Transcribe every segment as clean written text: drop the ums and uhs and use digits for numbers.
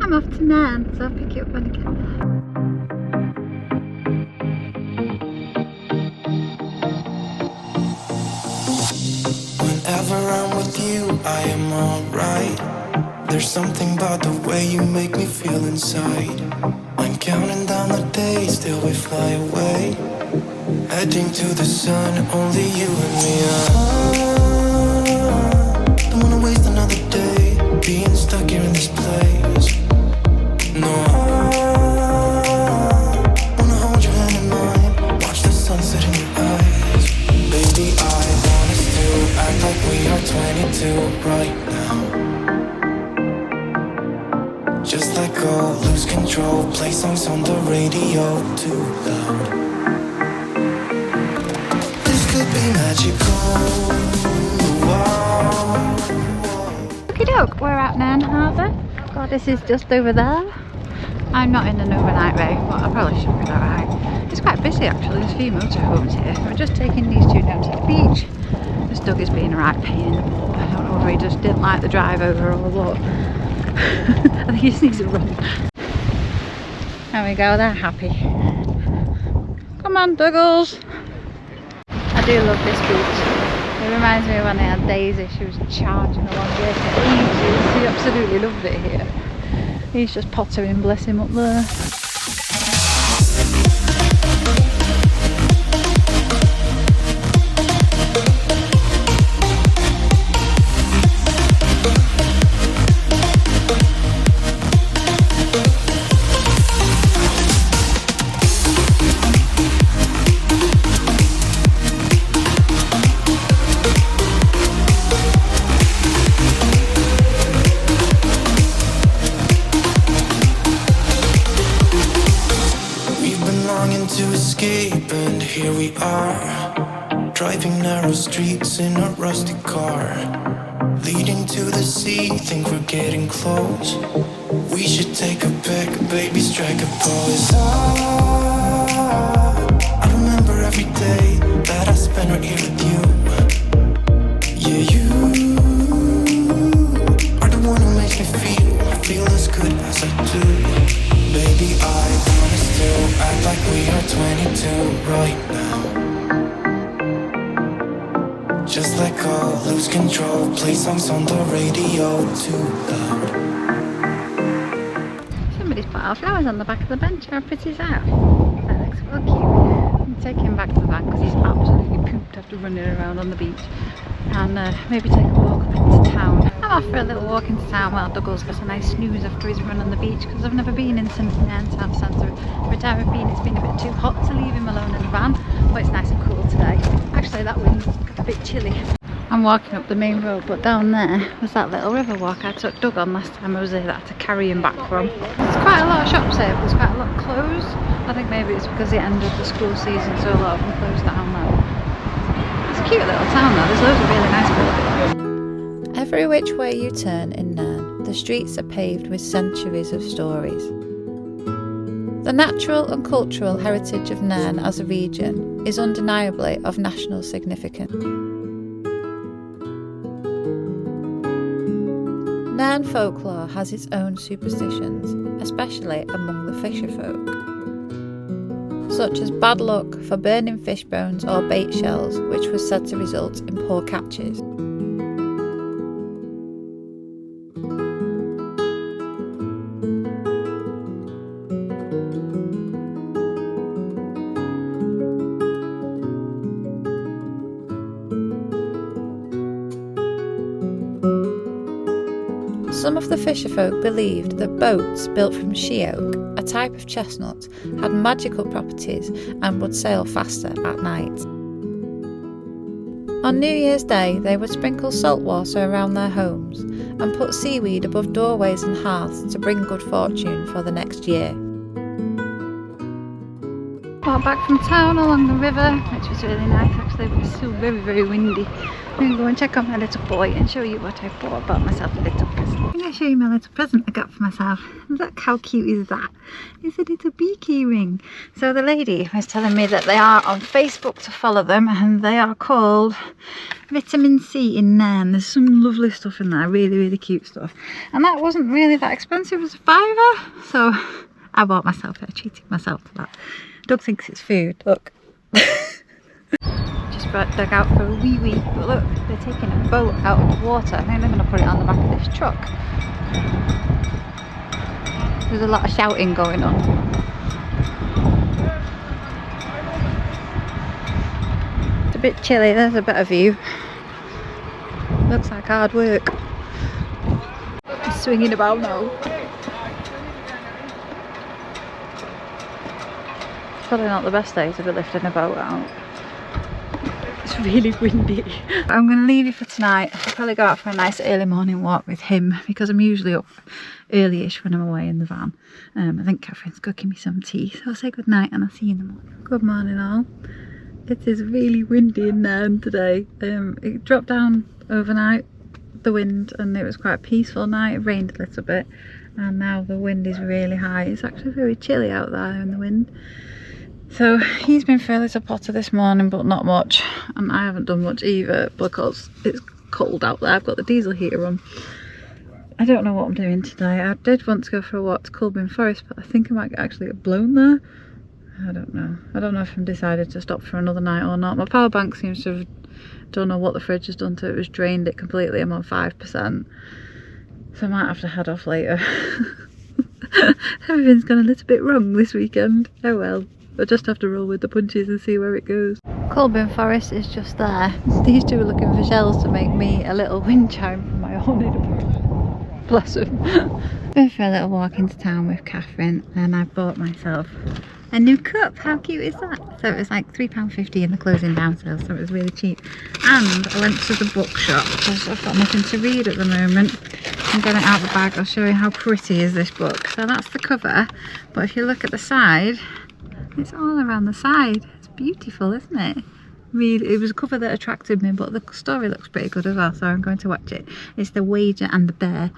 I'm off to Nairn, so I'll pick you up when I get there. Whenever I'm with you, I am alright. There's something about the way you make me feel inside. I'm counting down the days till we fly away, heading to the sun, only you and me. Don't wanna waste another day being stuck here in this place. No, wanna hold your hand in mine, watch the sunset in your eyes. Baby, I want us to act like we are 22 right now. Just let go, lose control, play songs on the radio too loud. This could be magical. Wow. Okie doke, we're at Nairn Harbour. Gladys is just over there. I'm not in an overnight ray, but I probably should be alright. It's quite busy actually, there's a few motorhomes here. We're just taking these two down to the beach. This dog is being a right pain in the butt. I don't know whether he just didn't like the drive over or what. I think he just needs a run. There we go, they're happy. Come on, Doggles. I do love this beach. It reminds me of when I had Daisy. She was charging along here for ages. She absolutely loved it here. He's just pottering, bless him, up there. To escape, and here we are, driving narrow streets in a rusty car, leading to the sea. Think we're getting close. We should take a pic, baby, strike a pose. I remember every day that I spent right here with you. Yeah, you are the one who makes me feel as good as I do. Baby, I want us to act like we are 22 right now. Just let go, lose control, play songs on the radio too loud. Somebody's put our flowers on the back of the bench. How pretty is that? That looks so cute. I'm taking him back to the van because he's absolutely pooped after running around on the beach. And maybe take a walk up into town. I'm off for a little walk into town while Douglas got a nice snooze after his run on the beach, because I've never been into Nairn town centre. Every time I've been, it's been a bit too hot to leave him alone in the van, but it's nice and cool today. Actually, that wind's a bit chilly. I'm walking up the main road, but down there was that little river walk I took Doug on last time I was here that I had to carry him back from. There's quite a lot of shops here, but there's quite a lot closed. I think maybe it's because the end of the school season, so a lot of them closed down now. It's a cute little town though, there's loads of really nice buildings. Every which way you turn in Nairn, the streets are paved with centuries of stories. The natural and cultural heritage of Nairn as a region is undeniably of national significance. Nairn folklore has its own superstitions, especially among the fisher folk, such as bad luck for burning fish bones or bait shells, which was said to result in poor catches. Some of the fisherfolk believed that boats built from she-oak, a type of chestnut, had magical properties and would sail faster at night. On New Year's Day, they would sprinkle salt water around their homes and put seaweed above doorways and hearths to bring good fortune for the next year. Walked back from town along the river, which was really nice actually, but it's still very, very windy. I'm going to go and check on my little boy and show you what I bought. I bought myself a little present. I'm going to show you my little present I got for myself. Look how cute is that? It's a little beaky ring. So the lady was telling me that they are on Facebook to follow them, and they are called Vitamin C in Nairn. There's some lovely stuff in there, really, really cute stuff. And that wasn't really that expensive, it was £5. So I bought myself it. I treated myself to that. Doug thinks it's food, look. Just brought Doug out for a wee wee, but look, they're taking a boat out of the water. I think they're going to put it on the back of this truck. There's a lot of shouting going on. It's a bit chilly, there's a better view. Looks like hard work. It's swinging about now. It's probably not the best day to be lifting a boat out. It's really windy. I'm going to leave you for tonight. I'll probably go out for a nice early morning walk with him, because I'm usually up early-ish when I'm away in the van. I think Catherine's cooking me some tea, so I'll say good night and I'll see you in the morning. Good morning all. It is really windy in Nairn today. It dropped down overnight, the wind, and it was quite a peaceful night. It rained a little bit, and now the wind is really high. It's actually very chilly out there in the wind. So he's been fairly supportive this morning, but not much, and I haven't done much either because it's cold out there. I've got the diesel heater on. I don't know what I'm doing today. I did want to go for a walk to Culbin Forest, but I think I might actually get blown there. I don't know. I don't know if I'm decided to stop for another night or not. My power bank seems to have, don't know what the fridge has done to it. It was drained it completely. I'm on 5%, so I might have to head off later. Everything's gone a little bit wrong this weekend. Oh well. I just have to roll with the punches and see where it goes. Culbin Forest is just there. These two are looking for shells to make me a little wind chime for my haunted apartment. Bless them. Going for a little walk into town with Catherine, and I bought myself a new cup. How cute is that? So it was like £3.50 in the closing down sale, so it was really cheap. And I went to the bookshop because I've got nothing to read at the moment. I'm getting it out of the bag. I'll show you how pretty is this book. So that's the cover, but if you look at the side, it's all around the side. It's beautiful, isn't it? Really, it was a cover that attracted me, but the story looks pretty good as well, so I'm going to watch it. It's The Wager and the Bear.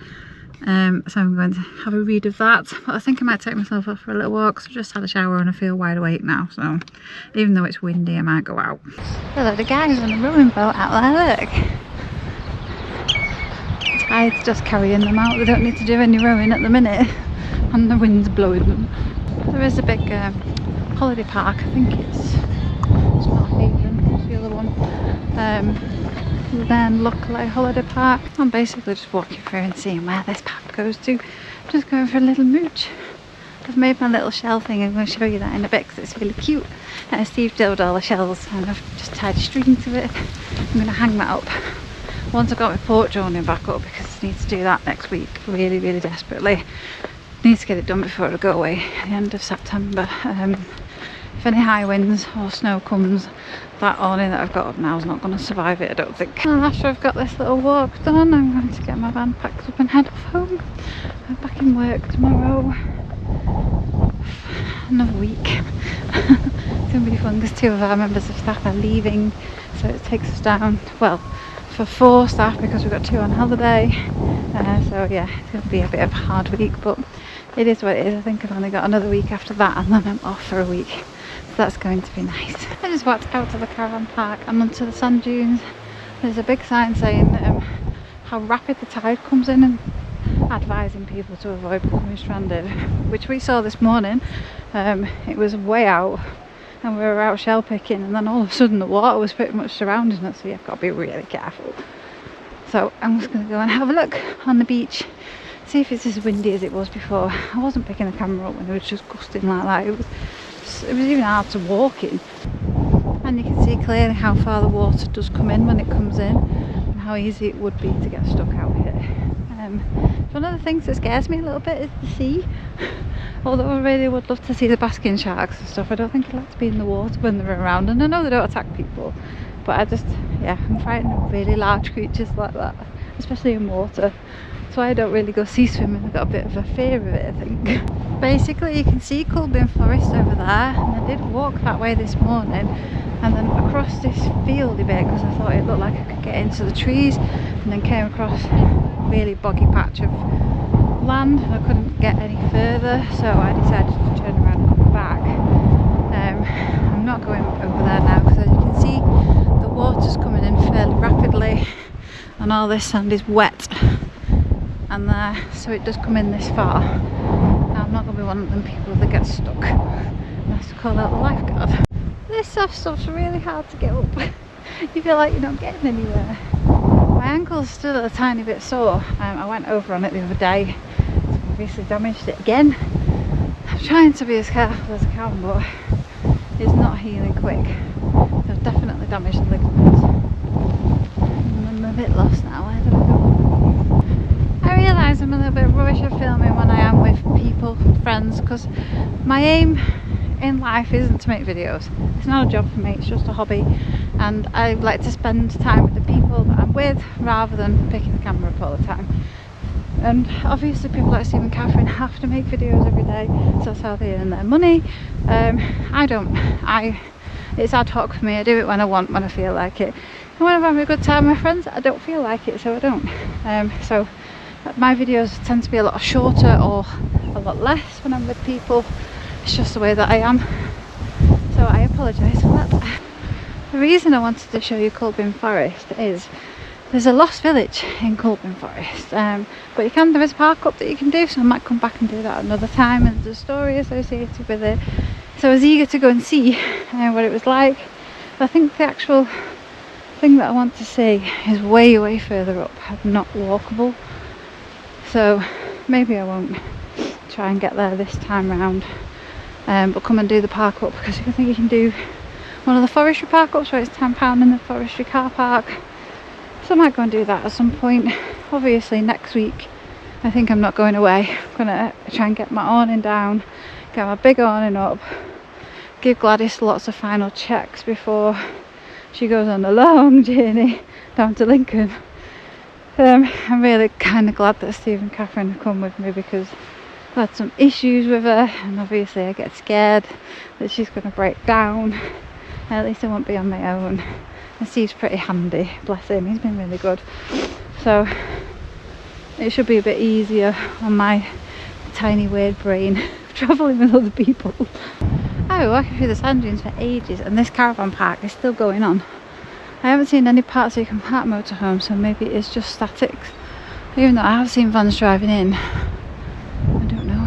So I'm going to have a read of that. But I think I might take myself off for a little walk, because I've just had a shower and I feel wide awake now. So even though it's windy, I might go out. Hello, the guys on the rowing boat out there, look. The tide's just carrying them out. They don't need to do any rowing at the minute, and the wind's blowing them. There is a big holiday park, I think it's not Haven, it's the other one. Then Luckily Holiday Park. I'm basically just walking through and seeing where this path goes to. Just going for a little mooch. I've made my little shell thing. I'm going to show you that in a bit because it's really cute. Steve dilled all the shells and I've just tied a string to it. I'm going to hang that up once I've got my porch awning back up, because I need to do that next week really, really desperately. Need to get it done before I go away at the end of September. If any high winds or snow comes, that awning that I've got up now is not going to survive it, I don't think. And after I've got this little walk done, I'm going to get my van packed up and head off home. I'm back in work tomorrow. Another week. It's going to be fun because 2 of our members of staff are leaving, so it takes us down, well, for 4 staff because we've got 2 on holiday. So yeah, it's going to be a bit of a hard week, but it is what it is. I think I've only got another week after that and then I'm off for a week. So that's going to be nice. I just walked out of the caravan park and onto the sand dunes. There's a big sign saying how rapid the tide comes in and advising people to avoid becoming stranded, which we saw this morning. It was way out and we were out shell picking, and then all of a sudden the water was pretty much surrounding us, so you've got to be really careful. So I'm just going to go and have a look on the beach, see if it's as windy as it was before. I wasn't picking the camera up when it was just gusting like that. It was even hard to walk in. And you can see clearly how far the water does come in when it comes in, and how easy it would be to get stuck out here. One of the things that scares me a little bit is the sea. Although I really would love to see the basking sharks and stuff, I don't think I'd like to be in the water when they're around. And I know they don't attack people, but I just, yeah, I'm frightened of really large creatures like that, especially in water. So why I don't really go sea swimming. I've got a bit of a fear of it, I think. Basically you can see Culbin Forest over there, and I did walk that way this morning and then across this fieldy bit because I thought it looked like I could get into the trees, and then came across a really boggy patch of land and I couldn't get any further, so I decided to turn around and come back. I'm not going over there now because as you can see the water's coming in fairly rapidly and all this sand is wet, and so it does come in this far. Now, I'm not going to be one of them people that get stuck and has to call out the lifeguard. This soft stuff's really hard to get up. You feel like you're not getting anywhere. My ankle's still a tiny bit sore. I went over on it the other day, so obviously damaged it again. I'm trying to be as careful as I can, but it's not healing quick. I've definitely damaged the ligaments. I'm a bit lost now. Where do I go? I realise I'm a little bit rubbish at filming when I am with people, friends, because my aim in life isn't to make videos. It's not a job for me, it's just a hobby, and I like to spend time with the people that I'm with rather than picking the camera up all the time. And obviously people like Steve and Catherine have to make videos every day, so that's how they earn their money. I don't. It's ad hoc for me. I do it when I want, when I feel like it. And when I'm having a good time with my friends, I don't feel like it, so I don't. So my videos tend to be a lot shorter or a lot less when I'm with people. It's just the way that I am, so I apologise for that. The reason I wanted to show you Culbin Forest is there's a lost village in Culbin Forest, but there is a park up that you can do, so I might come back and do that another time, and there's a story associated with it, so I was eager to go and see what it was like. But I think the actual thing that I want to see is way further up and not walkable, so maybe I won't try and get there this time round. But come and do the park up, because I think you can do one of the forestry park ups where it's £10 in the forestry car park, so I might go and do that at some point. Obviously next week I think I'm not going away. I'm gonna try and get my awning down, get my big awning up, give Gladys lots of final checks before she goes on a long journey down to Lincoln. I'm really kind of glad that Steve and Catherine have come with me, because I've had some issues with her, and obviously I get scared that she's going to break down. At least I won't be on my own. And Steve's pretty handy, bless him, he's been really good. So it should be a bit easier on my tiny weird brain travelling with other people. I've been walking through the sand dunes for ages, and this caravan park is still going on. I haven't seen any parts where you can park motorhomes, so maybe it's just statics. Even though I have seen vans driving in. I don't know.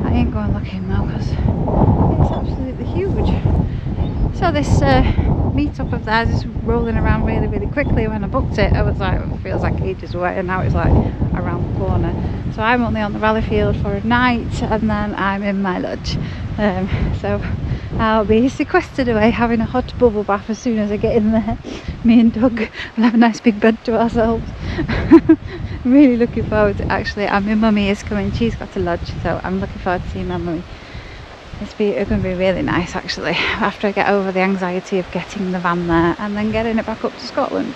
I ain't going looking now because it's absolutely huge. So this meet-up of theirs is rolling around really quickly. When I booked it, I was like, it feels like ages away, and now it's like around the corner. So I'm only on the rally field for a night, and then I'm in my lodge. So I'll be sequestered away having a hot bubble bath as soon as I get in there. Me and Doug will have a nice big bed to ourselves. I'm really looking forward to, actually, my mummy is coming, she's got a lodge, so I'm looking forward to seeing my mummy. It's going to be really nice actually, after I get over the anxiety of getting the van there and then getting it back up to Scotland.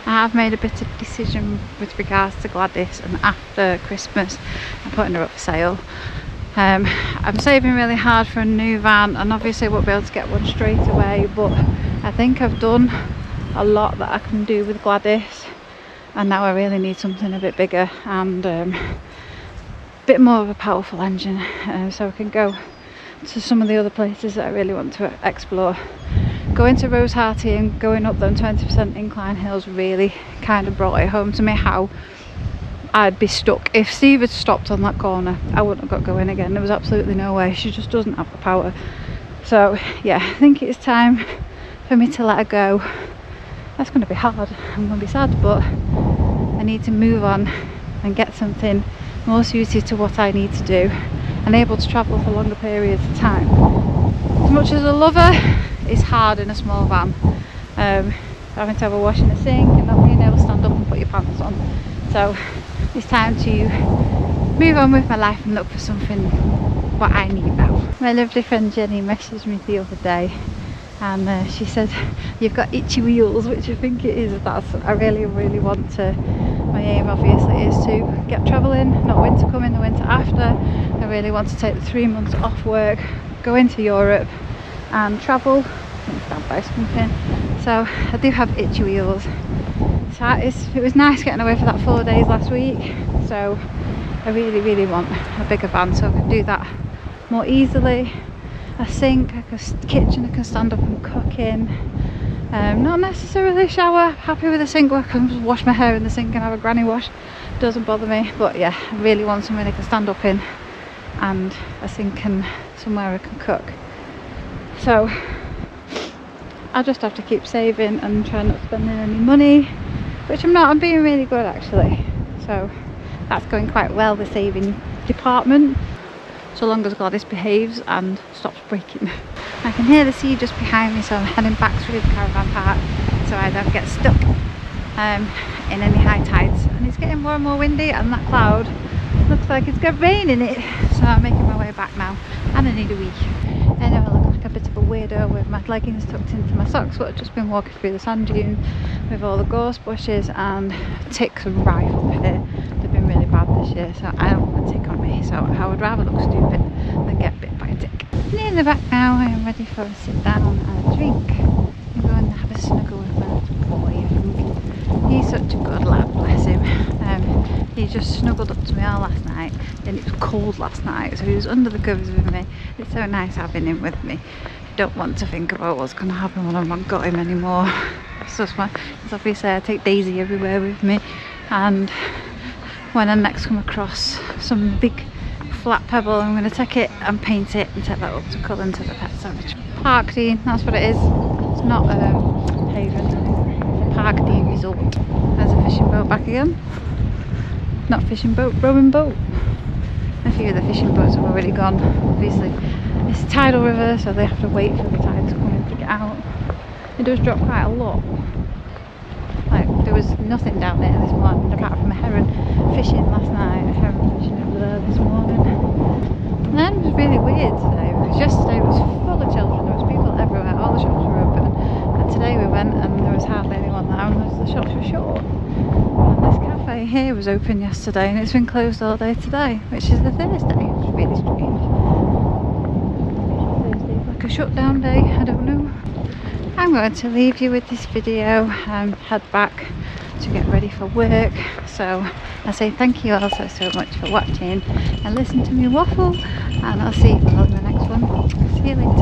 I have made a bit of decision with regards to Gladys, and after Christmas I'm putting her up for sale. I'm saving really hard for a new van, and obviously I won't be able to get one straight away, but I think I've done a lot that I can do with Gladys, and now I really need something a bit bigger and a bit more of a powerful engine, so I can go to some of the other places that I really want to explore. Going to Rose Hearty and going up them 20% incline hills really kind of brought it home to me how I'd be stuck. If Steve had stopped on that corner, I wouldn't have got going again. There was absolutely no way. She just doesn't have the power. So yeah, I think it's time for me to let her go. That's going to be hard. I'm going to be sad, but I need to move on and get something more suited to what I need to do and able to travel for longer periods of time. As much as I love her, it's hard in a small van. Having to have a wash and a sink and not being able to stand up and put your pants on. So it's time to move on with my life and look for something what I need now. My lovely friend Jenny messaged me the other day, and she said, you've got itchy wheels, which I think it is. I really want to my aim obviously is to get travelling, not winter coming, the winter after. I really want to take the 3 months off work, go into Europe and travel. Stand by something. So I do have itchy wheels. So it was nice getting away for that 4 days last week. So I really want a bigger van so I can do that more easily. A sink, kitchen I can stand up and cook in. Not necessarily shower, happy with a sink where I can just wash my hair in the sink and have a granny wash, doesn't bother me. But yeah, I really want somewhere I can stand up in and a sink and somewhere I can cook. So I'll just have to keep saving and try not spending any money, which I'm not. I'm being really good actually, so that's going quite well, the saving department, so long as Gladys behaves and stops breaking. I can hear the sea just behind me, so I'm heading back through the caravan park so I don't get stuck in any high tides. And it's getting more and more windy, and that cloud looks like it's got rain in it, so I'm making my way back now and I need a wee. I know I look like a bit of a weirdo with my leggings tucked into my socks, but I've just been walking through the sand dune with all the gorse bushes, and ticks are rife up here. They've been really bad this year, so I don't want a tick on me, so I would rather look stupid than get bit by a tick. Near the back now, I am ready for a sit down and a drink. I'm going to have a snuggle with my little boy. He's such a good lad, bless him. He just snuggled up to me all last night, and it was cold last night, so he was under the covers with me. It's so nice having him with me. I don't want to think about what's going to happen when I've not got him anymore. It's just because obviously I take Daisy everywhere with me, and when I next come across some big flat pebble, I'm going to take it and paint it and take that up to Cullen to the pet savage. Park Dean, that's what it is. It's not Haven, it's a Park Dean resort. There's a fishing boat back again. Not fishing boat, rowing boat. A few of the fishing boats have already gone. Obviously it's a tidal river, so they have to wait for the tide to come in to get out. It does drop quite a lot. Like, there was nothing down there this morning apart from a heron fishing last night. A heron fishing over there this morning. And then it was really weird today, because yesterday was full of children. There was people everywhere, all the shops were open. And today we went and there was hardly anyone there, and the shops were shut. And this cafe here was open yesterday, and it's been closed all day today, which is the Thursday. It's really strange. Thursday's like a shutdown day, I don't know. I'm going to leave you with this video and head back to get ready for work. So I say thank you all so much for watching and listen to me waffle, and I'll see you all in the next one. See you later.